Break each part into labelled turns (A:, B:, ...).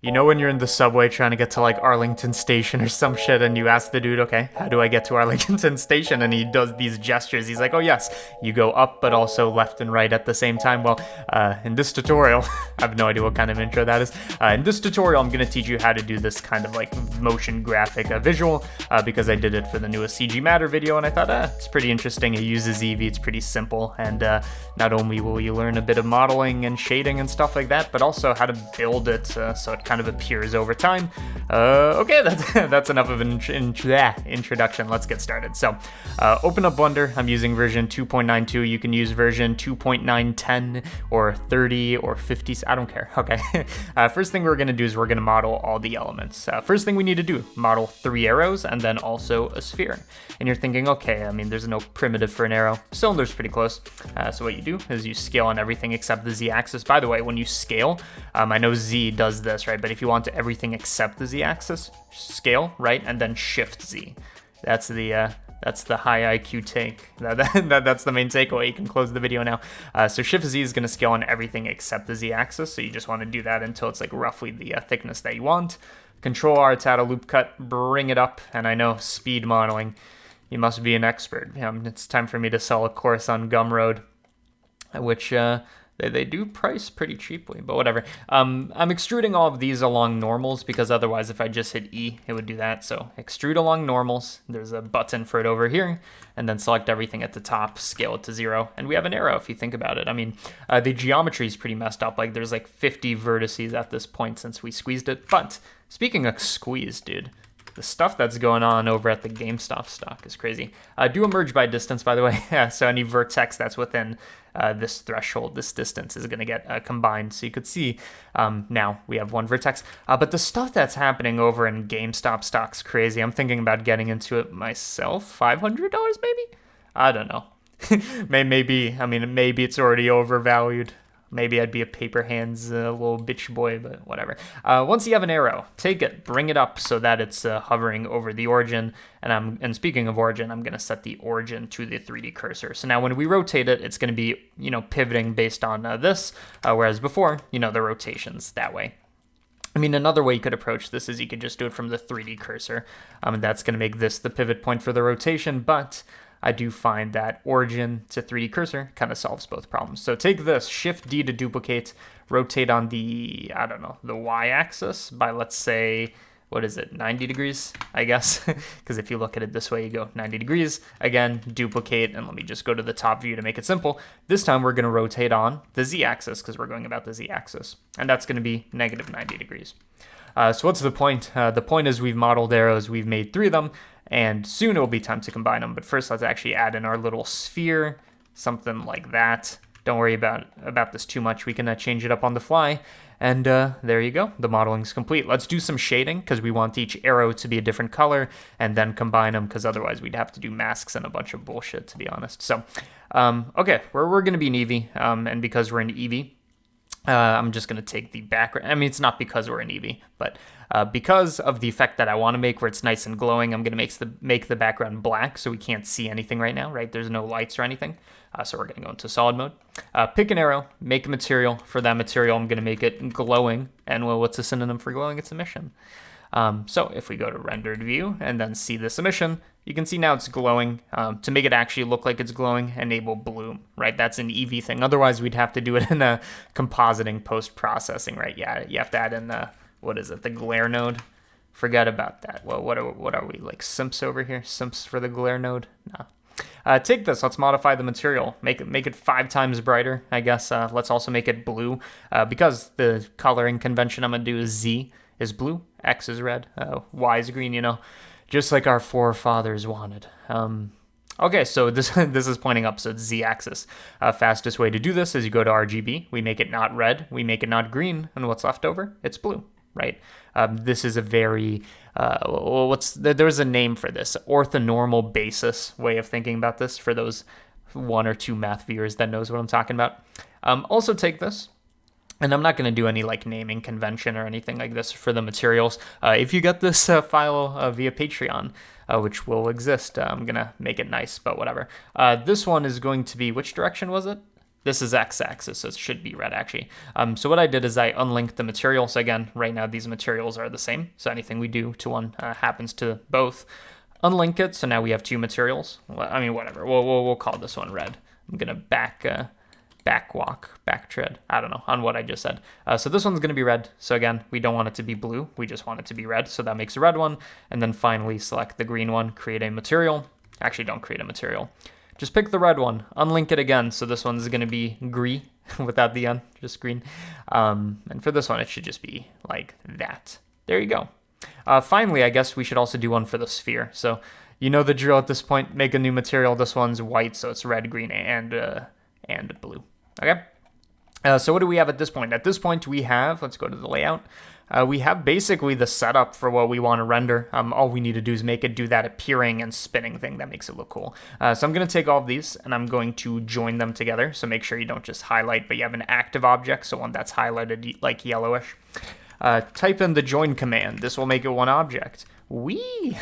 A: You know when you're in the subway trying to get to like Arlington Station or some shit and you ask the dude, okay, how do I get to Arlington Station? And he does these gestures. He's like, oh yes, you go up but also left and right at the same time. Well, in this tutorial, I have no idea what kind of intro that is. In this tutorial, I'm going to teach you how to do this kind of like motion graphic visual because I did it for the newest CG Matter video and I thought, it's pretty interesting. It uses Eevee, it's pretty simple. And not only will you learn a bit of modeling and shading and stuff like that, but also how to build it so it kind of appears over time. Okay, that's enough of an introduction. Let's get started. So open up Blender. I'm using version 2.92. You can use version 2.910 or 30 or 50. I don't care. Okay. First thing we're going to do is we're going to model all the elements. First thing we need to do, model 3 arrows and then also a sphere. And you're thinking, okay, I mean, there's no primitive for an arrow. Cylinder's pretty close. So what you do is you scale on everything except the Z-axis. By the way, when you scale, I know Z does this, right? But if you want to everything except the Z-axis, scale, right? And then Shift Z. That's the high IQ take. That's the main takeaway. You can close the video now. So Shift Z is going to scale on everything except the Z-axis. So you just want to do that until it's like roughly the thickness that you want. Control R to add a loop cut, bring it up. And I know speed modeling, you must be an expert. It's time for me to sell a course on Gumroad, which they do price pretty cheaply, but whatever. I'm extruding all of these along normals because otherwise if I just hit E, it would do that. So extrude along normals. There's a button for it over here, and then select everything at the top, scale it to 0, and we have an arrow if you think about it. I mean, the geometry is pretty messed up. Like there's like 50 vertices at this point since we squeezed it. But speaking of squeeze, dude, the stuff that's going on over at the GameStop stock is crazy. Do a merge by distance, by the way. So any vertex that's within this threshold, this distance, is going to get combined. So you could see now we have one vertex. But the stuff that's happening over in GameStop stock's crazy. I'm thinking about getting into it myself. $500 maybe? I don't know. maybe it's already overvalued. Maybe I'd be a paper hands little bitch boy, but whatever. Once you have an arrow, take it, bring it up so that it's hovering over the origin. And speaking of origin, I'm going to set the origin to the 3D cursor. So now when we rotate it, it's going to be, pivoting based on this, whereas before, the rotation's that way. I mean, another way you could approach this is you could just do it from the 3D cursor. And that's going to make this the pivot point for the rotation, but I do find that origin to 3D cursor kind of solves both problems. So take this, Shift D to duplicate, rotate on the, the Y-axis by, let's say, 90 degrees, I guess? Because if you look at it this way, you go 90 degrees. Again, duplicate, and let me just go to the top view to make it simple. This time we're going to rotate on the Z-axis because we're going about the Z-axis. And that's going to be negative 90 degrees. So what's the point? The point is we've modeled arrows, we've made 3 of them, and soon it will be time to combine them. But first, let's actually add in our little sphere, something like that. Don't worry about this too much. We can change it up on the fly. And there you go. The modeling's complete. Let's do some shading because we want each arrow to be a different color and then combine them because otherwise we'd have to do masks and a bunch of bullshit, to be honest. So, okay, we're going to be in Eevee. And because we're in Eevee, I'm just going to take the background. I mean, it's not because we're in Eevee, but because of the effect that I want to make where it's nice and glowing, I'm going to make the background black so we can't see anything right now, right? There's no lights or anything. So we're going to go into solid mode. Pick an arrow, make a material. For that material, I'm going to make it glowing. And well, what's a synonym for glowing? It's emission. So if we go to rendered view and then see this emission, you can see now it's glowing. To make it actually look like it's glowing, enable bloom, right? That's an Eevee thing. Otherwise, we'd have to do it in a compositing post-processing, right? Yeah, you have to add in the, the glare node. Forget about that. Well, what are we, like simps over here? Simps for the glare node? No. Take this, let's modify the material, make it 5 times brighter, I guess. Let's also make it blue, because the coloring convention I'm going to do is Z is blue, X is red, Y is green, just like our forefathers wanted. Okay, so this is pointing up, so it's Z-axis. Fastest way to do this is you go to RGB, we make it not red, we make it not green, and what's left over? It's blue, right? This is a very, there's a name for this, orthonormal basis way of thinking about this for those 1 or 2 math viewers that knows what I'm talking about. Also take this, and I'm not going to do any like naming convention or anything like this for the materials. If you get this file via Patreon, which will exist, I'm going to make it nice, but whatever. This one is going to be, which direction was it? This is x-axis, so it should be red actually. So what I did is I unlinked the material. So again, right now these materials are the same. So anything we do to one happens to both. Unlink it, so now we have two materials. Well, I mean, whatever. We'll call this one red. I'm gonna back tread. I don't know on what I just said. So this one's gonna be red. So again, we don't want it to be blue. We just want it to be red. So that makes a red one. And then finally select the green one. Create a material. Actually, don't create a material. Just pick the red one, unlink it again, so this one's going to be green without the N, just green. And for this one, it should just be like that. There you go. Finally, I guess we should also do one for the sphere. So you know the drill at this point, make a new material. This one's white, so it's red, green, and blue. Okay? So what do we have at this point? At this point, we have, let's go to the layout. We have basically the setup for what we want to render. All we need to do is make it do that appearing and spinning thing that makes it look cool. So I'm going to take all of these and I'm going to join them together. So make sure you don't just highlight, but you have an active object, so one that's highlighted like yellowish. Type in the join command. This will make it one object. Whee!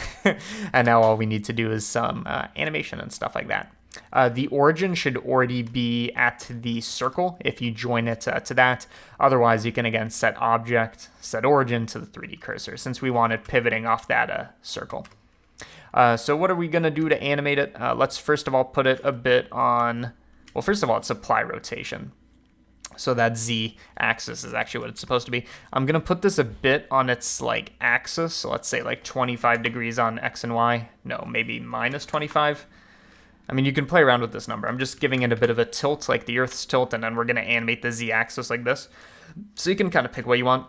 A: And now all we need to do is some animation and stuff like that. The origin should already be at the circle if you join it to that. Otherwise, you can again set object, set origin to the 3D cursor since we want it pivoting off that circle. So what are we going to do to animate it? Let's first of all put it a bit on, well, first of all, it's apply rotation. So that Z axis is actually what it's supposed to be. I'm going to put this a bit on its like axis. So let's say like 25 degrees on X and Y. No, maybe minus 25. I mean, you can play around with this number. I'm just giving it a bit of a tilt, like the Earth's tilt, and then we're going to animate the Z-axis like this. So you can kind of pick what you want.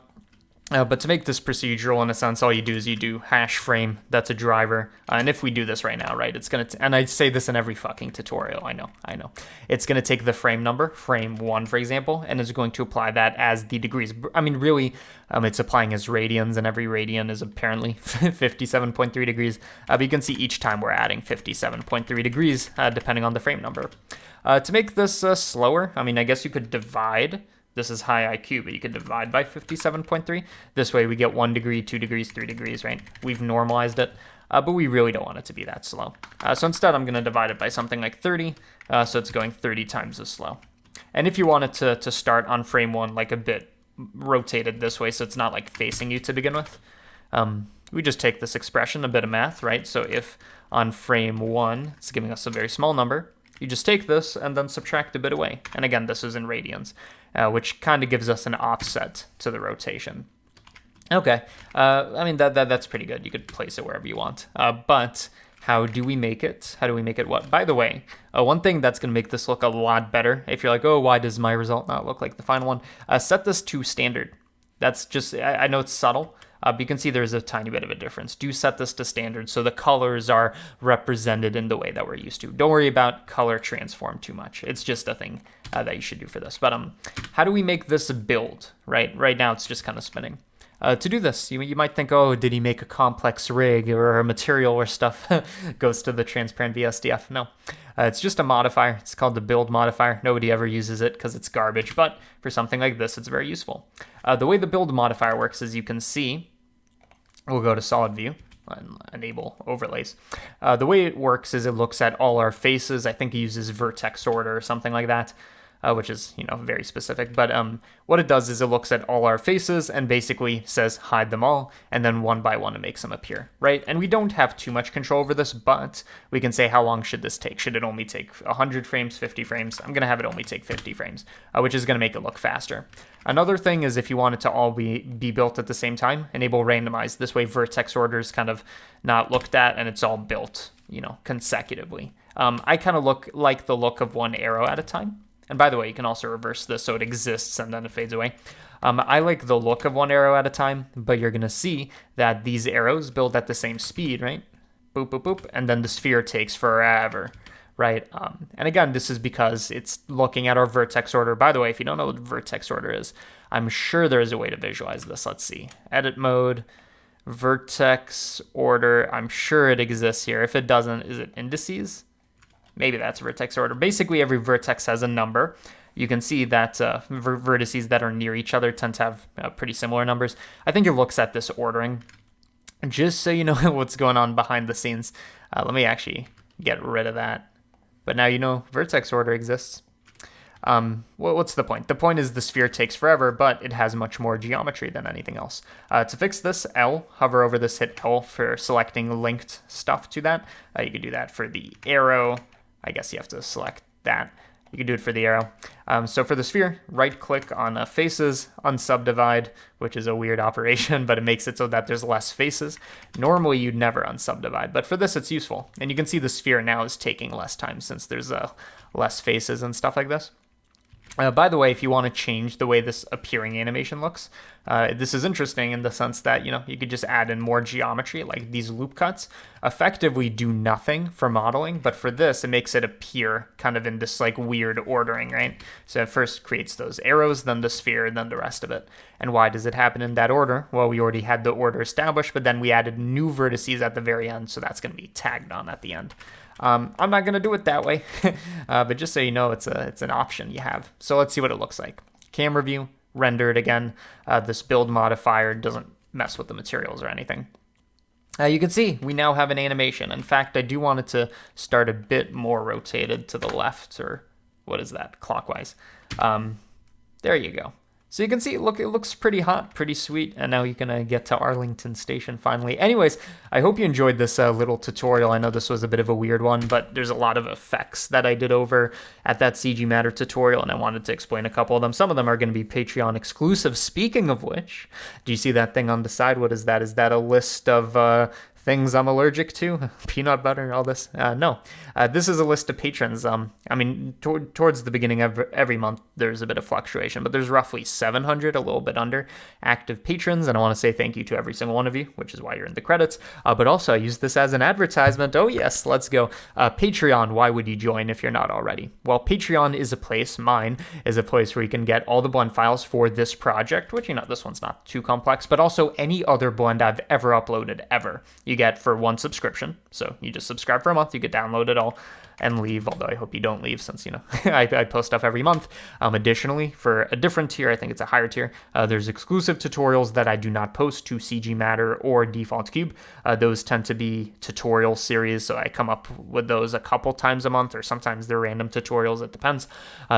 A: But to make this procedural, in a sense, all you do is you do hash frame. That's a driver. And if we do this right now, right, it's going to, and I say this in every fucking tutorial, I know. It's going to take the frame number, frame 1, for example, and it's going to apply that as the degrees. I mean, really, it's applying as radians, and every radian is apparently 57.3 degrees. But you can see each time we're adding 57.3 degrees, depending on the frame number. To make this slower, I mean, I guess you could divide. This is high IQ, but you could divide by 57.3. This way we get 1 degree, 2 degrees, 3 degrees, right? We've normalized it, but we really don't want it to be that slow. So instead, I'm going to divide it by something like 30, so it's going 30 times as slow. And if you want it to start on frame 1 like a bit rotated this way, so it's not like facing you to begin with, we just take this expression, a bit of math, right? So if on frame 1, it's giving us a very small number, you just take this and then subtract a bit away. And again, this is in radians, which kind of gives us an offset to the rotation. Okay, I mean, that's pretty good. You could place it wherever you want. But how do we make it? How do we make it what? By the way, one thing that's going to make this look a lot better, if you're like, oh, why does my result not look like the final one? Set this to standard. That's just, I know it's subtle, but you can see there's a tiny bit of a difference. Do set this to standard so the colors are represented in the way that we're used to. Don't worry about color transform too much. It's just a thing that you should do for this. But how do we make this build, right? Right now it's just kind of spinning. To do this, you might think, oh, did he make a complex rig or a material where stuff goes to the transparent VSDF? No, it's just a modifier. It's called the build modifier. Nobody ever uses it because it's garbage, but for something like this, it's very useful. The way the build modifier works is you can see, we'll go to solid view and enable overlays. The way it works is it looks at all our faces. I think it uses vertex order or something like that. Which is, very specific. But what it does is it looks at all our faces and basically says hide them all, and then one by one it makes them appear, right? And we don't have too much control over this, but we can say how long should this take? Should it only take 100 frames, 50 frames? I'm going to have it only take 50 frames, which is going to make it look faster. Another thing is if you want it to all be built at the same time, enable randomize. This way vertex order is kind of not looked at and it's all built, consecutively. I kind of like the look of one arrow at a time. And by the way, you can also reverse this so it exists and then it fades away. I like the look of one arrow at a time, but you're going to see that these arrows build at the same speed, right? Boop, boop, boop. And then the sphere takes forever, right? And again, this is because it's looking at our vertex order. By the way, if you don't know what vertex order is, I'm sure there is a way to visualize this. Let's see. Edit mode, vertex order. I'm sure it exists here. If it doesn't, is it indices? Maybe that's vertex order. Basically, every vertex has a number. You can see that vertices that are near each other tend to have pretty similar numbers. I think it looks at this ordering. Just so you know what's going on behind the scenes, let me actually get rid of that. But now you know vertex order exists. What's the point? The point is the sphere takes forever, but it has much more geometry than anything else. To fix this, L, hover over this, hit L for selecting linked stuff to that. You could do that for the arrow. I guess you have to select that. You can do it for the arrow. So for the sphere, right-click on faces, unsubdivide, which is a weird operation, but it makes it so that there's less faces. Normally, you'd never unsubdivide, but for this, it's useful. And you can see the sphere now is taking less time since there's less faces and stuff like this. By the way, if you want to change the way this appearing animation looks, this is interesting in the sense that, you could just add in more geometry, like these loop cuts effectively do nothing for modeling, but for this, it makes it appear kind of in this like weird ordering, right? So it first creates those arrows, then the sphere, then the rest of it. And why does it happen in that order? Well, we already had the order established, but then we added new vertices at the very end, so that's going to be tagged on at the end. I'm not going to do it that way, but just so you know, it's an option you have. So let's see what it looks like. Camera view, rendered again. This build modifier doesn't mess with the materials or anything. You can see we now have an animation. In fact, I do want it to start a bit more rotated to the left, or what is that, clockwise. There you go. So you can see, look, it looks pretty hot, pretty sweet, and now you can get to Arlington Station finally. Anyways, I hope you enjoyed this little tutorial. I know this was a bit of a weird one, but there's a lot of effects that I did over at that CG Matter tutorial, and I wanted to explain a couple of them. Some of them are going to be Patreon exclusive. Speaking of which, do you see that thing on the side? What is that? Is that a list of things I'm allergic to? Peanut butter, all this? No. This is a list of patrons. I mean, towards the beginning of every month, there's a bit of fluctuation, but there's roughly 700, a little bit under, active patrons, and I want to say thank you to every single one of you, which is why you're in the credits. But also, I use this as an advertisement. Oh yes, let's go. Patreon, why would you join if you're not already? Well, Patreon is a place, mine, is a place where you can get all the blend files for this project, which, this one's not too complex, but also any other blend I've ever uploaded, ever. You get for one subscription. So you just subscribe for a month, you could download it all and leave, although I hope you don't leave since, I post stuff every month. Additionally, for a different tier, I think it's a higher tier, there's exclusive tutorials that I do not post to CG Matter or Default Cube. Those tend to be tutorial series, so I come up with those a couple times a month, or sometimes they're random tutorials, it depends.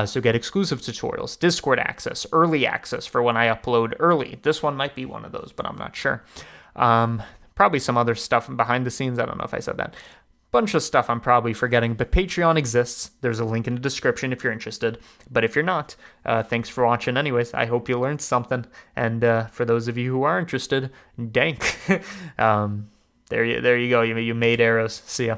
A: So get exclusive tutorials, Discord access, early access for when I upload early. This one might be one of those, but I'm not sure. Probably some other stuff behind the scenes. I don't know if I said that. Bunch of stuff I'm probably forgetting, but Patreon exists. There's a link in the description if you're interested. But if you're not, thanks for watching anyways. I hope you learned something. And for those of you who are interested, dank. There you go. You made arrows. See ya.